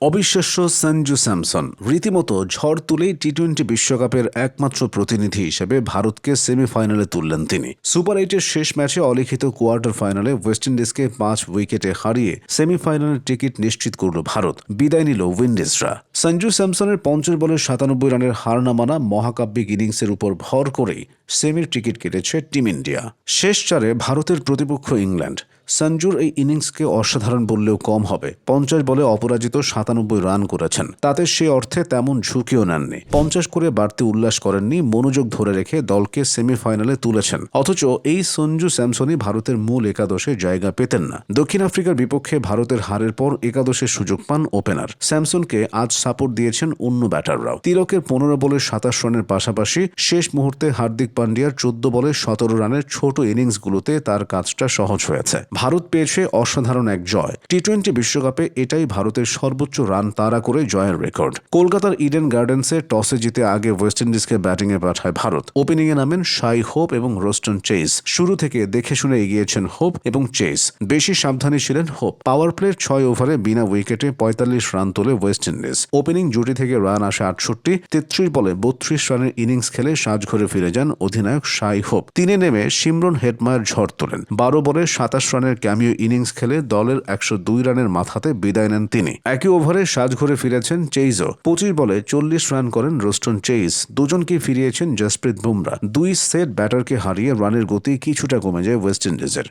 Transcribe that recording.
অবিশ্বাস্য সঞ্জু স্যামসন রীতিমতো ঝড় তুলেই টি-20 বিশ্বকাপের একমাত্র প্রতিনিধি হিসেবে ভারতকে সেমিফাইনালে তুললেন তিনি। সুপার 8-এর শেষ ম্যাচে অলিখিত কোয়ার্টার ফাইনালে ওয়েস্ট ইন্ডিজকে 5 উইকেটে হারিয়ে সেমিফাইনালের টিকিট নিশ্চিত করল ভারত। বিদায় নিল উইন্ডিজরা। সঞ্জু স্যামসনের 50 বলে 97 রানের হার না মানা মহাকাব্যিক ইনিংসের উপর ভর করেই সেমির টিকিট কেটেছে টিম ইন্ডিয়া। শেষ চারে ভারতের প্রতিপক্ষ ইংল্যান্ড। সঞ্জুর এই ইনিংসকে অসাধারণ বললেও কম হবে। 50 বলে অপরাজিত 97 রান করেছেন, তাতে সে অর্থে তেমন ঝুঁকিও নেননি। 50 করে বাড়তি উল্লাস করেননি, মনোযোগ ধরে রেখে দলকে সেমিফাইনালে তুলেছেন। অথচ এই সঞ্জু স্যামসনই ভারতের মূল একাদশে জায়গা পেতেন না। দক্ষিণ আফ্রিকার বিপক্ষে ভারতের হারের পর একাদশের সুযোগ পান ওপেনার। স্যামসনকে আজ সাপোর্ট দিয়েছেন অন্য ব্যাটাররাও। তিলকের 15 বলে 27 রানের পাশাপাশি শেষ মুহূর্তে হার্দিক পান্ডিয়ার 14 বলে 17 রানের ছোট ইনিংসগুলোতে তার কাজটা সহজ হয়েছে। ভারত পেয়েছে অসাধারণ এক জয়। টি-20 বিশ্বকাপে এটাই ভারতের সর্বোচ্চ রান তাড়া করে জয়ের রেকর্ড। কলকাতার ইডেন গার্ডেন্সে টসে জিতে আগে ওয়েস্ট ইন্ডিজকে ব্যাটিংয়ে পাঠায় ভারত। ওপেনিংয়ে নামেন শাই হোপ এবং রোস্টন চেজ। শুরু থেকে দেখে শুনে এগিয়েছেন হোপ এবং চেজ। বেশি সাবধানী ছিলেন হোপ। পাওয়ার প্লের 6 ওভারে বিনা উইকেটে 45 রান তোলে ওয়েস্ট ইন্ডিজ। ওপেনিং জুটি থেকে রান আসে 68। 33 বলে 32 রানের ইনিংস খেলে সাজঘরে ফিরে যান অধিনায়ক শাই হোপ। 3-এ নেমে শিমরন হেটমায়ার ঝড় তোলেন। 12 বলে 27 রানের ক্যামিও ইনিংস খেলে দলের 102 রানের মাথাতে বিদায় নেন তিনি। একই ওভারে সাজঘরে ফিরেছেন চেইজও। 25 বলে 40 রান করেন রোস্টন চেইজ। দুজনকে ফিরিয়েছেন জসপ্রীত বুমরা। 2 সেট ব্যাটারকে হারিয়ে রানের গতি কিছুটা কমে যায় ওয়েস্ট ইন্ডিজের।